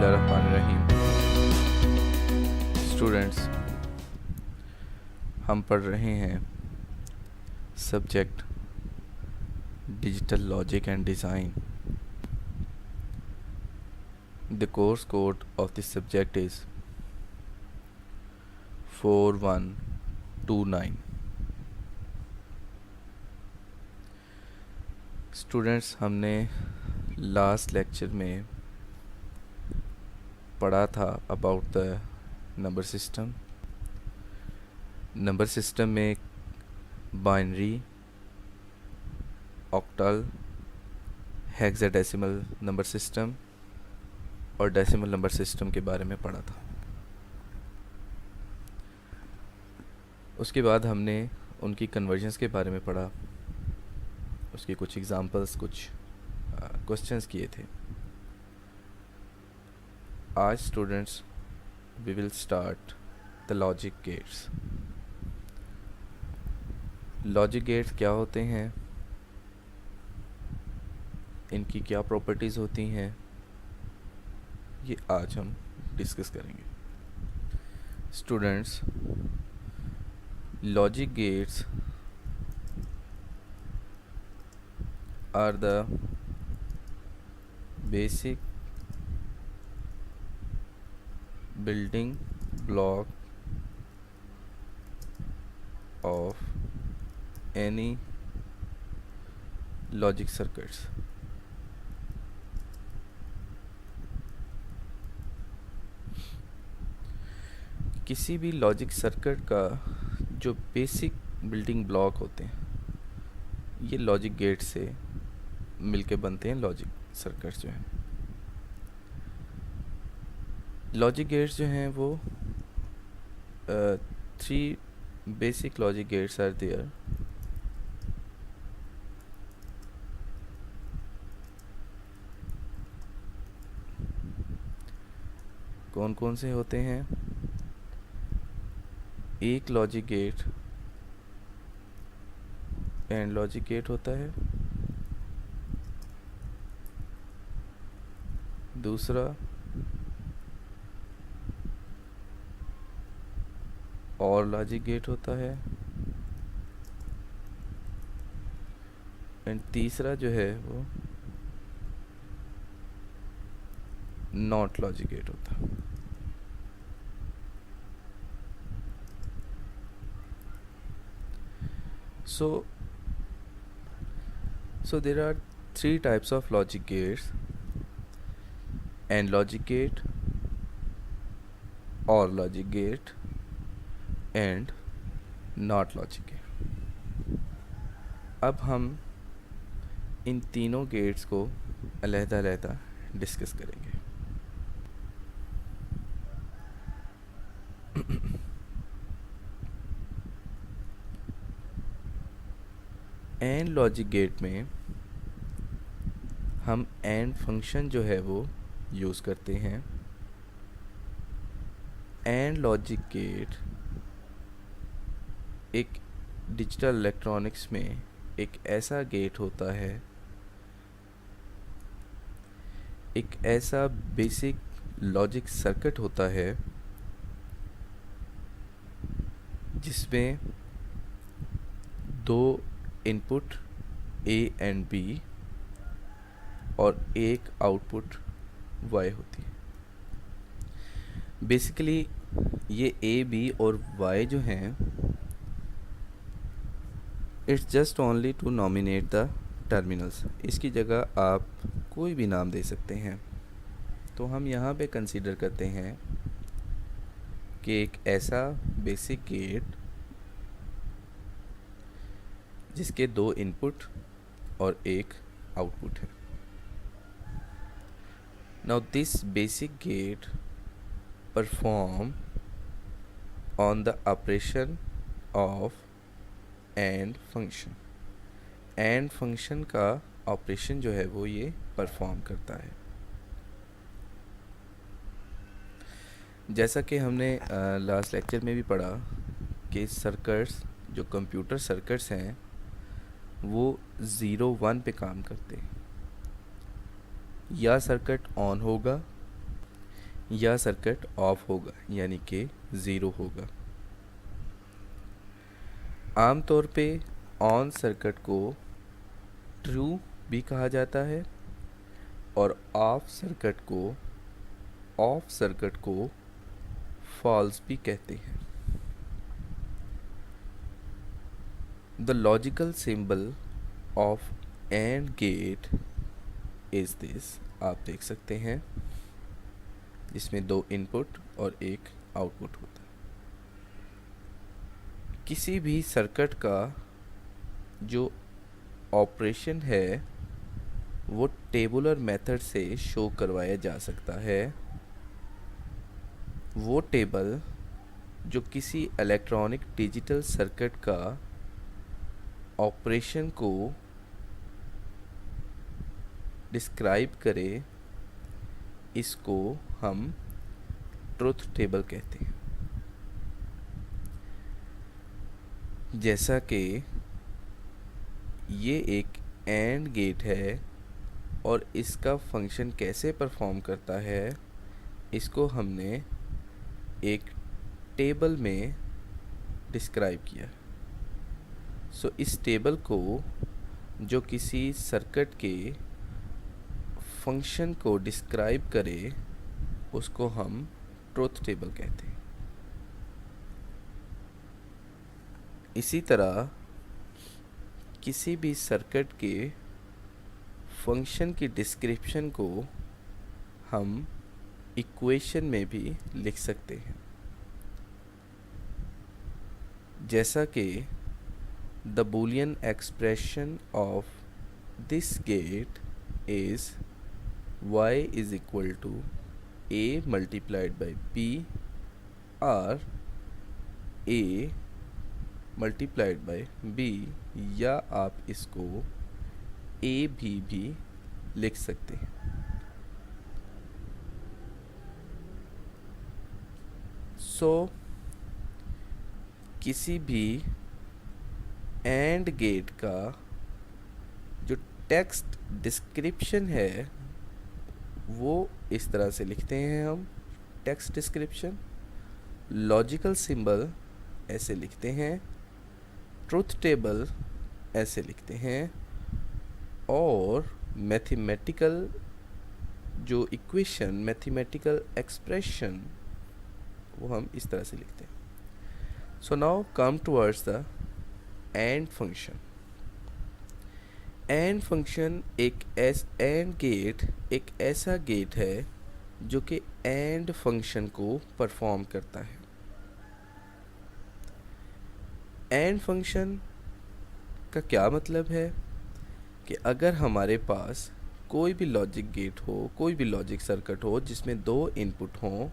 बिस्मिल्लाहिर्रहमानिर्रहीम। स्टूडेंट्स, हम पढ़ रहे हैं subject digital logic and design. The course code of this subject is 4129। Students, हमने लास्ट लेक्चर में पढ़ा था about the number system. Number system में binary, octal, hexadecimal number system और डेसिमल नंबर सिस्टम के बारे में पढ़ा था। उसके बाद हमने उनकी कन्वर्जन्स के बारे में पढ़ा, उसके कुछ एग्जांपल्स, कुछ क्वेश्चंस किए थे। आज students we will start the logic gates. Logic gates क्या होते हैं, इनकी क्या प्रॉपर्टीज़ होती हैं, ये आज हम डिस्कस करेंगे। Students, logic gates are the basic building block of any logic circuits. किसी भी लॉजिक सर्किट का जो बेसिक बिल्डिंग ब्लॉक होते हैं, ये लॉजिक गेट से मिलके बनते हैं। लॉजिक सर्किट्स जो हैं, लॉजिक गेट्स जो हैं वो 3 basic logic gates are there. कौन कौन से होते हैं? एक logic gate and logic gate होता है, दूसरा और लॉजिक गेट होता है, एंड तीसरा जो है वो नॉट लॉजिक गेट होता है। So there are 3 types of logic gates: AND logic gate, OR logic gate and NOT logic gate। अब हम इन तीनों गेट्स को अलग-अलग डिस्कस करेंगे। एंड लॉजिक गेट में हम एंड फंक्शन जो है वो यूज़ करते हैं। एंड लॉजिक गेट एक डिजिटल इलेक्ट्रॉनिक्स में एक ऐसा गेट होता है, एक ऐसा बेसिक लॉजिक सर्किट होता है जिसमें 2 इनपुट A एंड B और एक आउटपुट Y होती है। बेसिकली ये A, B और Y जो हैं, it's just only to nominate the terminals. इसकी जगह आप कोई भी नाम दे सकते हैं। तो हम यहाँ पे कंसीडर करते हैं कि एक ऐसा बेसिक गेट जिसके 2 इनपुट और एक आउटपुट है। Now this basic gate perform on the operation of and function. And function का ऑपरेशन जो है वो ये परफॉर्म करता है। जैसा कि हमने लास्ट लेक्चर में भी पढ़ा कि सर्किट्स, जो कंप्यूटर सर्किट्स हैं, वो 0-1 पे काम करते हैं। या सर्किट ऑन होगा या सर्किट ऑफ होगा, यानी कि ज़ीरो होगा। आमतौर पे ऑन सर्किट को ट्रू भी कहा जाता है और ऑफ सर्किट को फॉल्स भी कहते हैं। The logical symbol of and gate is this. आप देख सकते हैं जिसमें दो इनपुट और एक आउटपुट होता है। किसी भी सर्किट का जो ऑपरेशन है वो टेबुलर मेथड से शो करवाया जा सकता है। वो टेबल जो किसी इलेक्ट्रॉनिक डिजिटल सर्किट का ऑपरेशन को डिस्क्राइब करे, इसको हम ट्रुथ टेबल कहते हैं। जैसा कि ये एक एंड गेट है और इसका फंक्शन कैसे परफॉर्म करता है, इसको हमने एक टेबल में डिस्क्राइब किया। सो इस टेबल को जो किसी सर्किट के फंक्शन को डिस्क्राइब करे, उसको हम ट्रुथ टेबल कहते हैं। इसी तरह किसी भी सर्किट के फंक्शन की डिस्क्रिप्शन को हम इक्वेशन में भी लिख सकते हैं। जैसा कि the Boolean expression of this gate is y is equal to a multiplied by b और a मल्टीप्लाइड बाई b, या आप इसको a भी लिख सकते हैं। सो किसी भी एंड गेट का जो टेक्स्ट डिस्क्रिप्शन है वो इस तरह से लिखते हैं हम। टेक्स्ट डिस्क्रिप्शन, लॉजिकल सिंबल ऐसे लिखते हैं, ट्रुथ टेबल ऐसे लिखते हैं, और मैथमेटिकल जो इक्वेशन, मैथमेटिकल एक्सप्रेशन, वो हम इस तरह से लिखते हैं। सो now come towards the end function. And function एक ऐसा गेट है जो कि एंड फंक्शन को परफॉर्म करता है। एंड फंक्शन का क्या मतलब है कि अगर हमारे पास कोई भी लॉजिक गेट हो, कोई भी लॉजिक सर्किट हो जिसमें दो इनपुट हों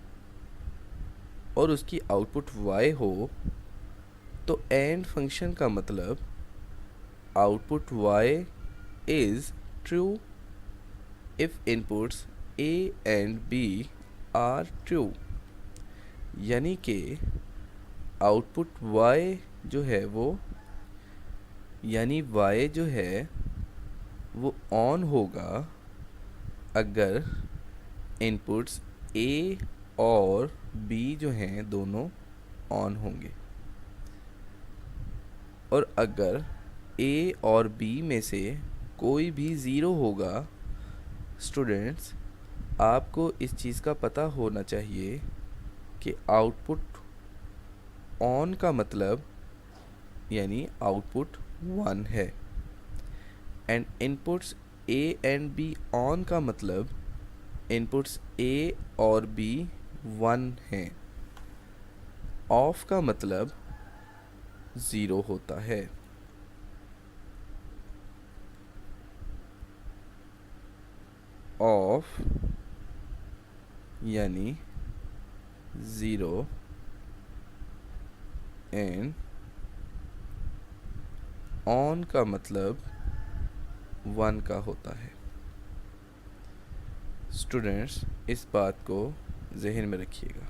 और उसकी आउटपुट y हो, तो एंड फंक्शन का मतलब output y is true if inputs a and b are true। यानी कि आउटपुट y जो है वो ऑन होगा अगर इनपुट्स a और b जो हैं दोनों ऑन होंगे, और अगर a और b में से कोई भी ज़ीरो होगा। स्टूडेंट्स, आपको इस चीज़ का पता होना चाहिए कि आउटपुट ऑन का मतलब यानी आउटपुट 1 है, and inputs a and b on का मतलब इनपुट्स a और b 1 हैं। ऑफ का मतलब 0 होता है। ऑफ यानी 0 एंड ऑन का मतलब 1 का होता है। स्टूडेंट्स, इस बात को जहन में रखिएगा।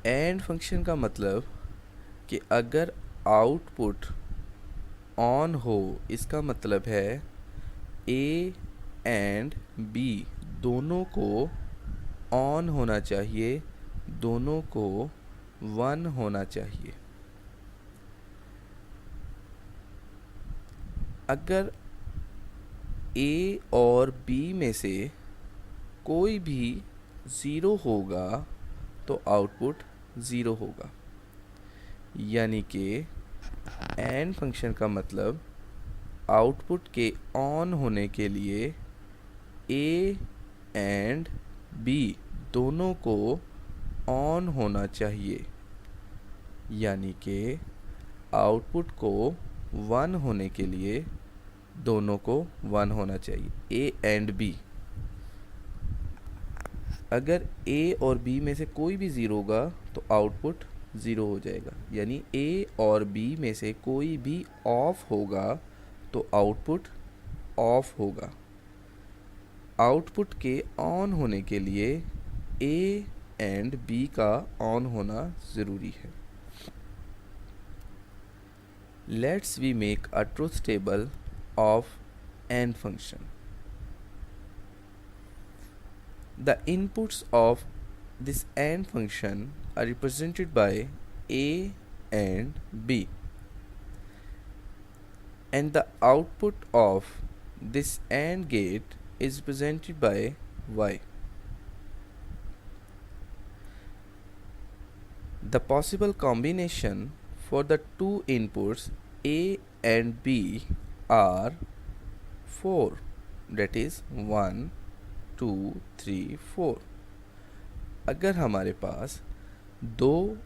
एंड फंक्शन का मतलब कि अगर आउटपुट ऑन हो, इसका मतलब है a एंड बी दोनों को ऑन होना चाहिए, दोनों को 1 होना चाहिए। अगर ए और बी में से कोई भी 0 होगा तो आउटपुट 0 होगा। यानी कि एंड फंक्शन का मतलब आउटपुट के ऑन होने के लिए ए एंड बी दोनों को ऑन होना चाहिए। यानी कि आउटपुट को 1 होने के लिए दोनों को 1 होना चाहिए, ए एंड बी। अगर ए और बी में से कोई भी 0 होगा तो आउटपुट 0 हो जाएगा। यानी ए और बी में से कोई भी ऑफ होगा तो आउटपुट ऑफ होगा। आउटपुट के ऑन होने के लिए ए एंड बी का ऑन होना ज़रूरी है। Let's we make a truth table of AND function. The inputs of this AND function are represented by A and B, and the output of this AND gate is represented by Y. The possible combination for the two inputs A and B are 4, that is 1 2 3 4। अगर हमारे पास दो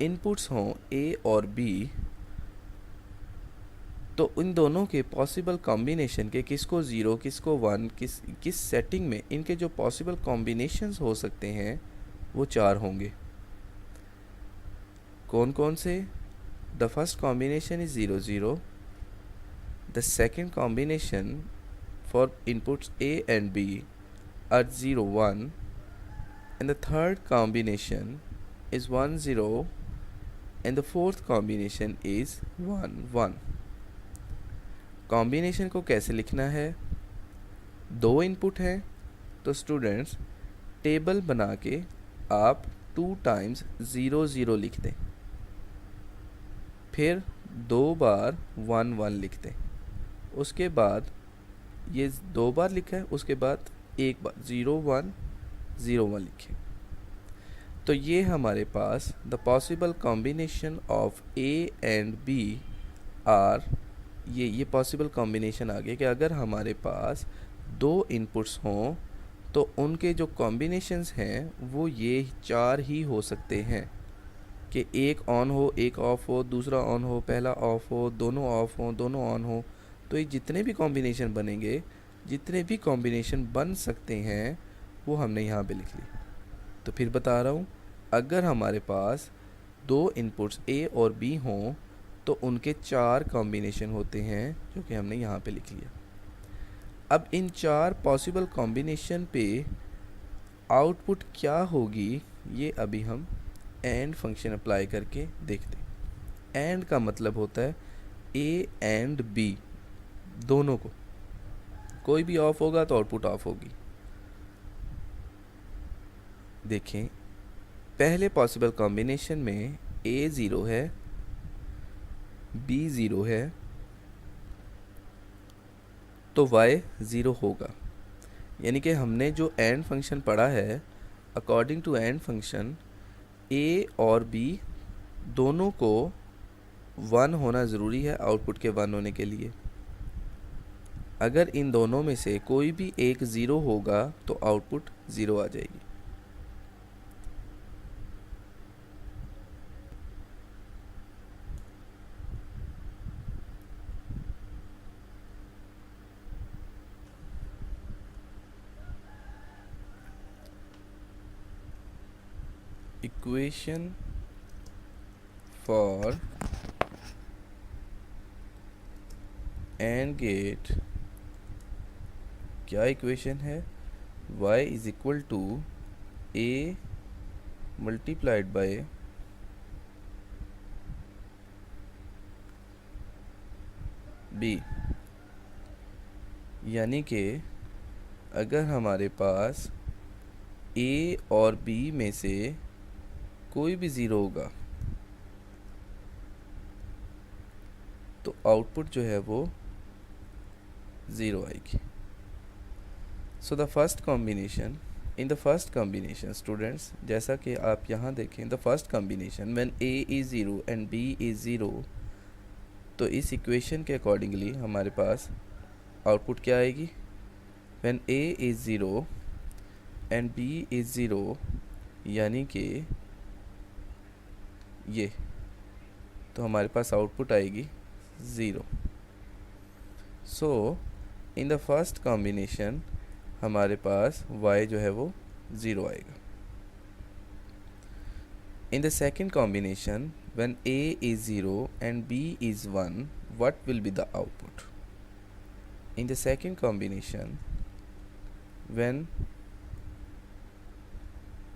inputs हों ए और B तो इन दोनों के possible combination के किसको 0 किसको 1 किस सेटिंग में इनके जो पॉसिबल कॉम्बिनेशंस हो सकते हैं वो 4 होंगे। कौन कौन से? The first combination is 0 0, the second combination for inputs A and B are 0 1, and the third combination is 1 0, and the fourth combination is 1 1। Combination को कैसे लिखना है? दो इनपुट हैं तो स्टूडेंट्स टेबल बना के आप 2 टाइम्स 0 0 लिख दें, फिर 2 बार 1 1 लिख दें। उसके बाद ये 2 बार लिखा है, उसके बाद एक बार 0 1 0 1 लिखें। तो ये हमारे पास the possible combination of A and B are, ये पॉसिबल कॉम्बिनेशन आ गया कि अगर हमारे पास 2 इनपुट्स हों तो उनके जो कॉम्बिनेशंस हैं वो ये 4 ही हो सकते हैं कि एक ऑन हो एक ऑफ हो, दूसरा ऑन हो पहला ऑफ हो, दोनों ऑफ हो दोनों ऑन हो। तो ये जितने भी कॉम्बिनेशन बनेंगे, जितने भी कॉम्बिनेशन बन सकते हैं वो हमने यहाँ पे लिख ली। तो फिर बता रहा हूँ, अगर हमारे पास 2 इनपुट्स ए और बी हों तो उनके 4 कॉम्बिनेशन होते हैं जो कि हमने यहाँ पे लिख लिया। अब इन 4 पॉसिबल कॉम्बिनेशन पे आउटपुट क्या होगी ये अभी हम एंड फंक्शन अप्लाई करके देखते हैं। एंड का मतलब होता है ए एंड बी दोनों को, कोई भी ऑफ होगा तो आउटपुट ऑफ होगी। देखें पहले पॉसिबल कॉम्बिनेशन में ए 0 है, बी 0 है तो y 0 होगा। यानी कि हमने जो एंड फंक्शन पढ़ा है, अकॉर्डिंग टू एंड फंक्शन ए और बी दोनों को 1 होना ज़रूरी है आउटपुट के 1 होने के लिए। अगर इन दोनों में से कोई भी एक 0 होगा तो आउटपुट 0 आ जाएगी। इक्वेशन फॉर एंड गेट क्या इक्वेशन है? y is equal to a multiplied by b। यानी कि अगर हमारे पास ए और बी में से कोई भी ज़ीरो होगा तो आउटपुट जो है वो ज़ीरो आएगी. So the first combination, in the first combination students, जैसा कि आप यहाँ देखें, the first combination when A is zero and B is zero, तो इस इक्वेशन के अकॉर्डिंगली हमारे पास आउटपुट क्या आएगी? When A is zero and B is zero, यानी कि ये, तो हमारे पास आउटपुट आएगी zero. So in the first combination हमारे पास y जो है वो ज़ीरो आएगा. In the second combination when a is zero and b is one, what will be the output? In the second combination when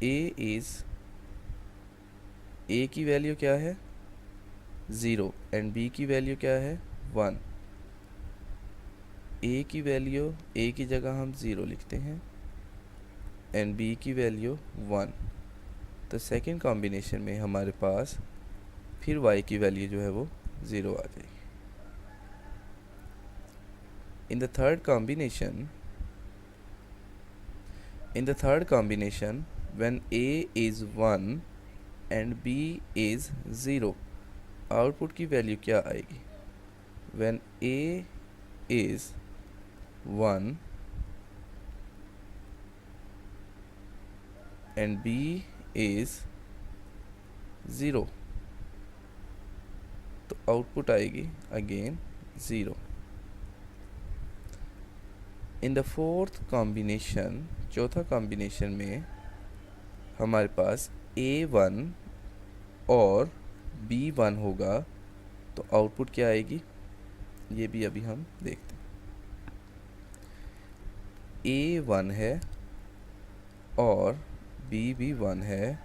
a is, a की value क्या है? Zero and b की value क्या है? One. a की value, a की जगह हम ज़ीरो लिखते हैं एंड b की वैल्यू वन. तो सेकेंड कॉम्बिनेशन में हमारे पास फिर y की वैल्यू जो है वो ज़ीरो आ जाएगी. In the third combination when a is 1 and b is 0, output की वैल्यू क्या आएगी? When a is 1 and b is 0, तो आउटपुट आएगी again 0. In the fourth combination, चौथा कॉम्बिनेशन में हमारे पास A1 और B1 होगा, तो आउटपुट क्या आएगी? ये भी अभी हम देखते हैं. A1 है और B भी 1 है,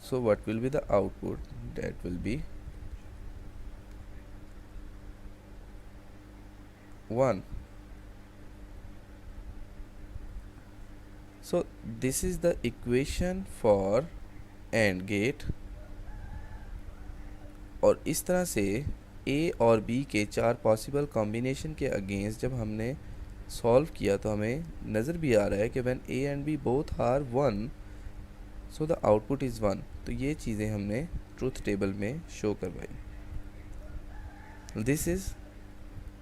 so what will be the output? That will be 1. So this is the equation for AND gate. और इस तरह से A और B के चार पॉसिबल कॉम्बिनेशन के अगेंस्ट जब हमने सॉल्व किया तो हमें नज़र भी आ रहा है कि when A and B both are 1, so the output is 1. तो ये चीज़ें हमने ट्रूथ टेबल में शो करवाई. This is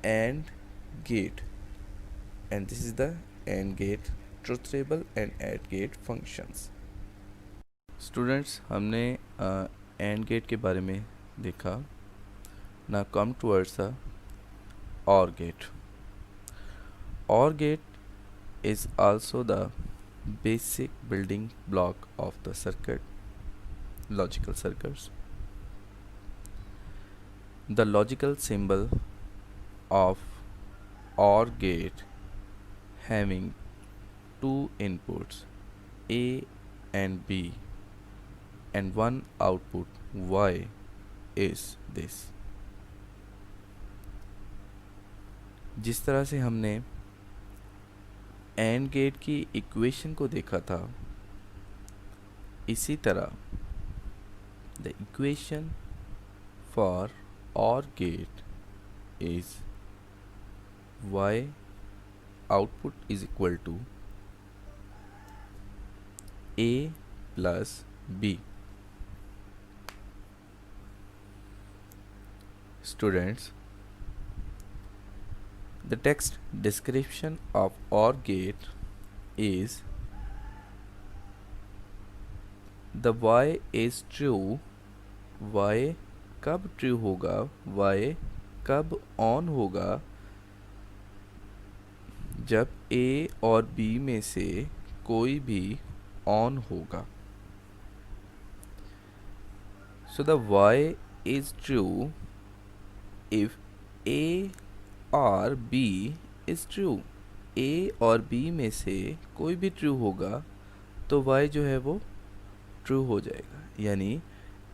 AND gate and this is the AND gate truth table and AND gate functions. Students, हमने AND gate के बारे में देखा. Now come towards the OR gate. OR gate is also the basic building block of the circuit, logical circuits. The logical symbol of OR gate having two inputs A and B and one output Y is this. जिस तरह से हमने AND gate की equation को देखा था, इसी तरह the equation for OR gate is Y output is equal to A plus B. Students, the text description of OR gate is the Y is true. Y कब ट्रू होगा? Y कब on होगा? जब A और B में से कोई भी ऑन होगा. So the Y is true if A or B is true. A और B में से कोई भी ट्रू होगा तो Y जो है वो ट्रू हो जाएगा. यानी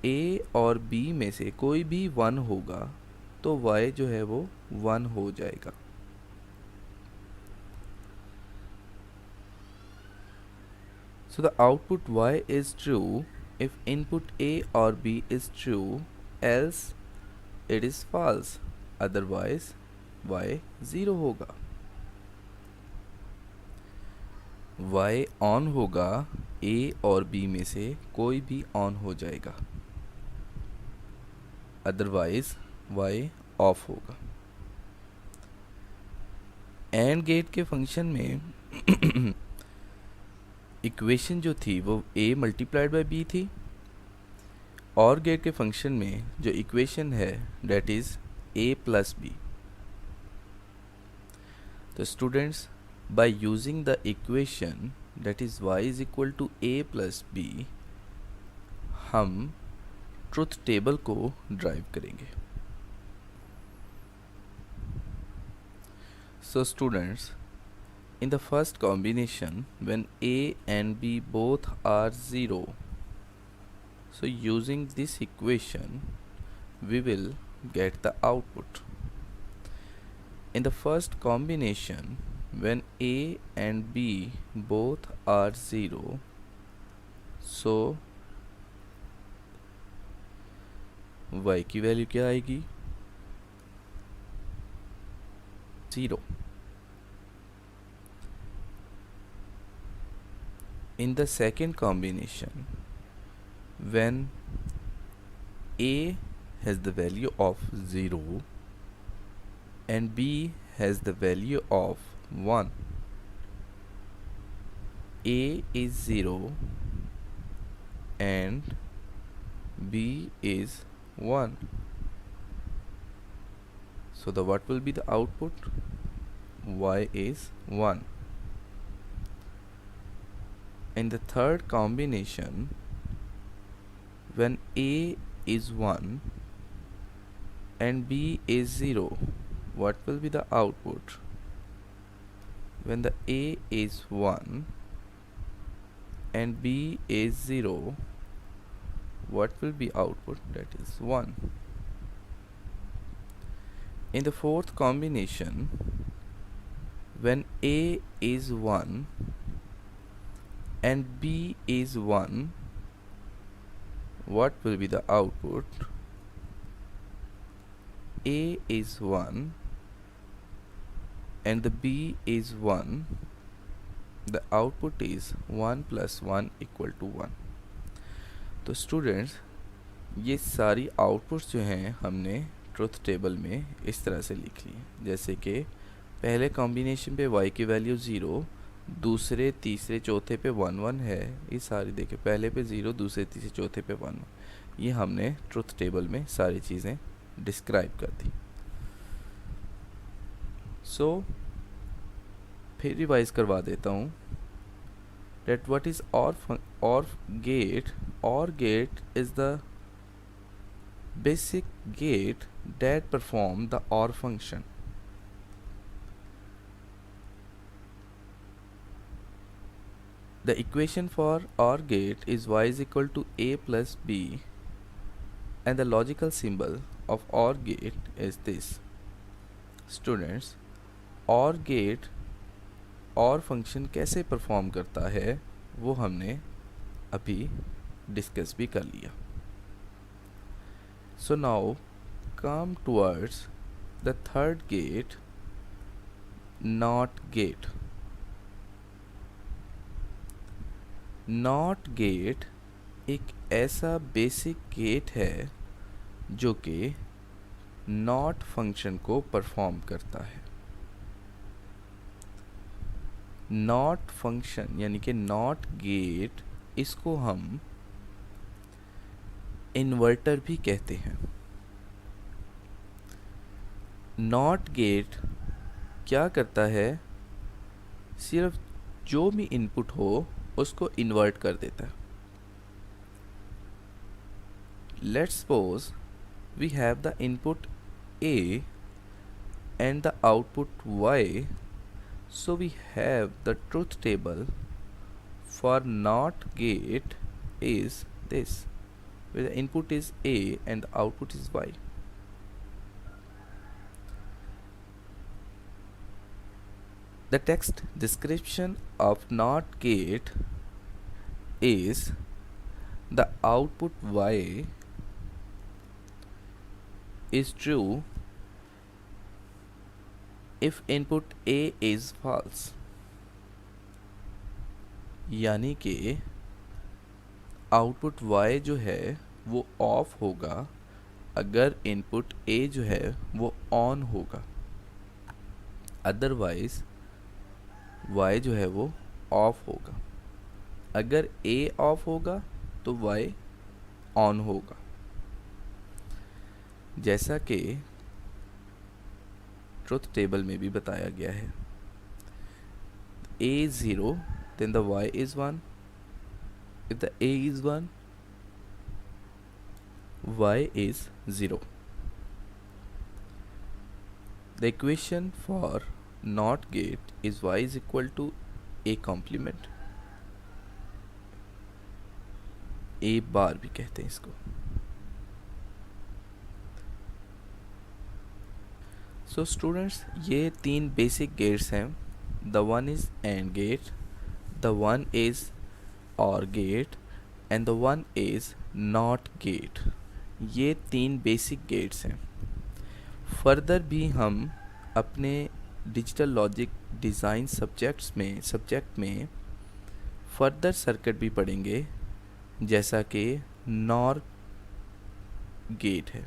A और B में से कोई भी 1 होगा तो Y जो है वो 1 हो जाएगा. So the output y is true if input a or b is true, else it is false, otherwise y 0 होगा. y ऑन होगा, a और b में से कोई भी ऑन हो जाएगा, अदरवाइज y ऑफ होगा. एंड गेट के फंक्शन में इक्वेशन जो थी वो a मल्टीप्लाइड बाई b थी. और गेट के फंक्शन में जो इक्वेशन है that is a plus b. तो students, by using the equation that is y is equal to a plus b, हम ट्रुथ टेबल को ड्राइव करेंगे. So students, in the first combination when a and b both are 0, so using this equation we will get the output. In the first combination when a and b both are 0, so y की value क्या आएगी? 0. In the second combination when a has the value of 0 and b has the value of 1, a is 0 and b is 1. So the what will be the output? Y is 1. In the third combination when a is 1 and b is 0, what will be the output? When the a is 1 and b is 0, what will be output? That is 1. In the fourth combination when a is 1 and b is 1, what will be the output? A is 1 and the b is 1, the output is 1 plus 1 equal to 1. तो students, ये सारी outputs जो हैं हमने truth table में इस तरह से लिख ली. जैसे कि पहले कॉम्बिनेशन पे y की वैल्यू 0, दूसरे तीसरे चौथे पे 1 1 है. ये सारी देखें, पहले पे 0, दूसरे तीसरे चौथे पे 1 1. ये हमने ट्रुथ टेबल में सारी चीज़ें डिस्क्राइब कर दी. सो फिर रिवाइज करवा देता हूँ. That what is OR gate? OR gate is the basic gate that perform the OR function. The equation for OR gate is y is equal to a plus b, and the logical symbol of OR gate is this. Students, OR gate और function कैसे perform करता है वो हमने अभी discuss भी कर लिया. So now come towards the third gate, not gate. Not gate एक ऐसा बेसिक गेट है जो कि नॉट फंक्शन को परफॉर्म करता है. नॉट फंक्शन यानी कि नॉट गेट, इसको हम इन्वर्टर भी कहते हैं. नॉट गेट क्या करता है? सिर्फ जो भी इनपुट हो उसको इन्वर्ट कर देता है. Let's suppose we have the input a and the output y. So we have the truth table for NOT gate is this, where the input is a and the output is y. The text description of NOT gate is the output y is true if input a is false. यानी कि output y जो है वो of होगा अगर input a जो है वो ऑन होगा, अदरवाइज y जो है वो ऑफ होगा। अगर a ऑफ होगा तो y ऑन होगा। जैसा कि ट्रुथ टेबल में भी बताया गया है, a is 0 then the y is 1, if the a is 1 y is 0. The equation for NOT gate is y is equal to a complement, a बार भी कहते हैं इसको। सो स्टूडेंट्स, ये तीन बेसिक गेट्स हैं। The one is and gate, the one is or gate and the one is not gate. ये तीन basic gates हैं। फर्दर भी हम अपने डिजिटल लॉजिक डिज़ाइन सब्जेक्ट में फर्दर सर्किट भी पढ़ेंगे, जैसा कि नॉर गेट है।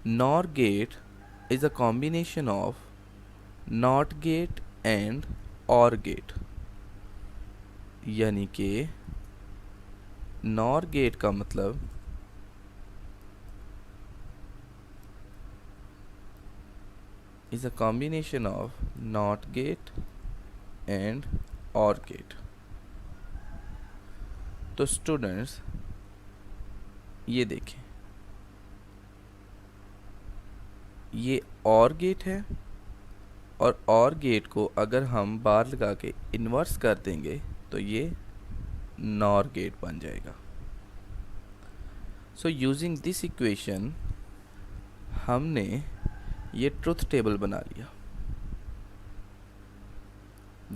NOR gate is a combination of NOT gate and OR gate। यानी कि NOR gate का मतलब is a combination of NOT gate and OR gate। तो स्टूडेंट्स ये देखें, ये OR गेट है और OR गेट को अगर हम बार लगा के इन्वर्स कर देंगे तो ये NOR गेट बन जाएगा। सो यूजिंग दिस इक्वेशन हमने ये ट्रुथ टेबल बना लिया।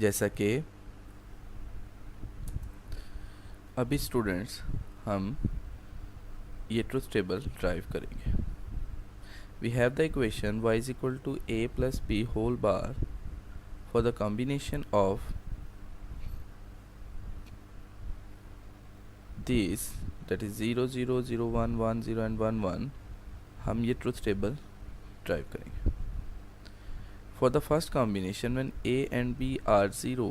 जैसा कि अभी स्टूडेंट्स हम ये ट्रुथ टेबल ड्राइव करेंगे। We have the equation y is equal to a plus b whole bar for the combination of these, that is 0 0 0 1 1 0 and 1 1। हम ये ट्रुथ टेबल ड्राइव करेंगे। For the first combination, when a and b are 0,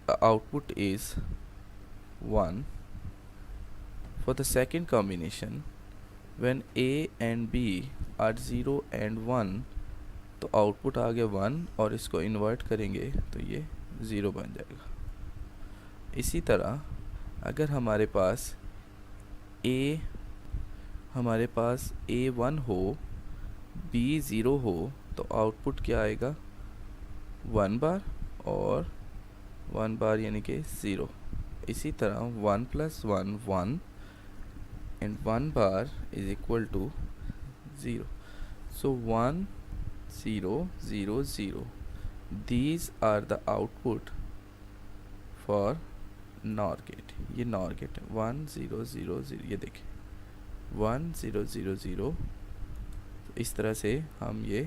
the output is 1. For the second combination, when a and b are 0 and 1, तो output आ गया 1 और इसको invert करेंगे तो ये 0 बन जाएगा। इसी तरह अगर हमारे पास a 1 हो, b 0 हो, तो आउटपुट क्या आएगा 1 बार और 1 बार यानी कि 0। इसी तरह 1 plus 1 1 and 1 bar is equal to 0. So 1 0 0 0, these are the output for NOR gate। ये NOR gate है। 1 0 0 0, ये देखें 1 0 0 0। तो इस तरह से हम ये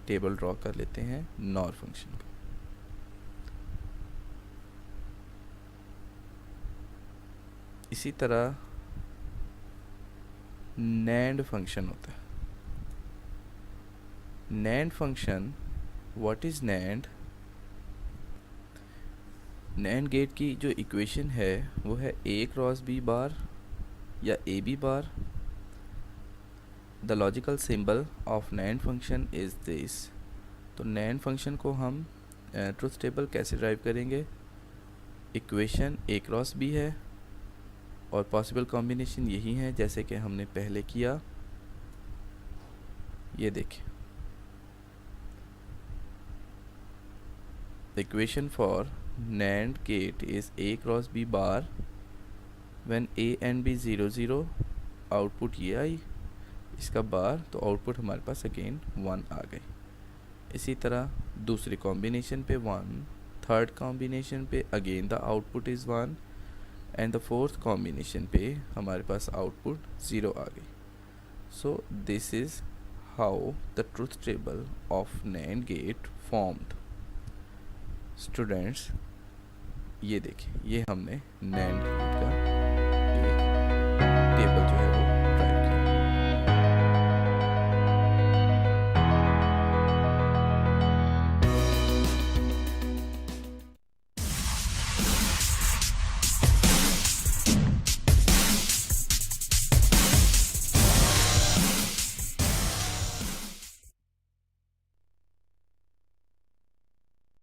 टेबल ड्रॉ कर लेते हैं NOR फंक्शन का। इसी तरह NAND फंक्शन होता है। NAND function, what is NAND? NAND gate की जो इक्वेशन है वो है a क्रॉस b बार या ab bar. The logical symbol of NAND function is this. तो NAND फंक्शन को हम ट्रुथ टेबल कैसे ड्राइव करेंगे? इक्वेशन a क्रॉस b है और पॉसिबल कॉम्बिनेशन यही है जैसे कि हमने पहले किया। ये देखें, the equation for NAND gate is a cross b bar when a and b 0 0, output ये आई, इसका बार, तो आउटपुट हमारे पास अगेन 1 आ गई। इसी तरह दूसरी कॉम्बिनेशन पे 1, थर्ड कॉम्बिनेशन पे again the output is 1 and the fourth combination पे हमारे पास आउटपुट 0 आ गई. So this is how the truth table of NAND gate formed. Students ये देखिए, ये हमने नैंड गेट का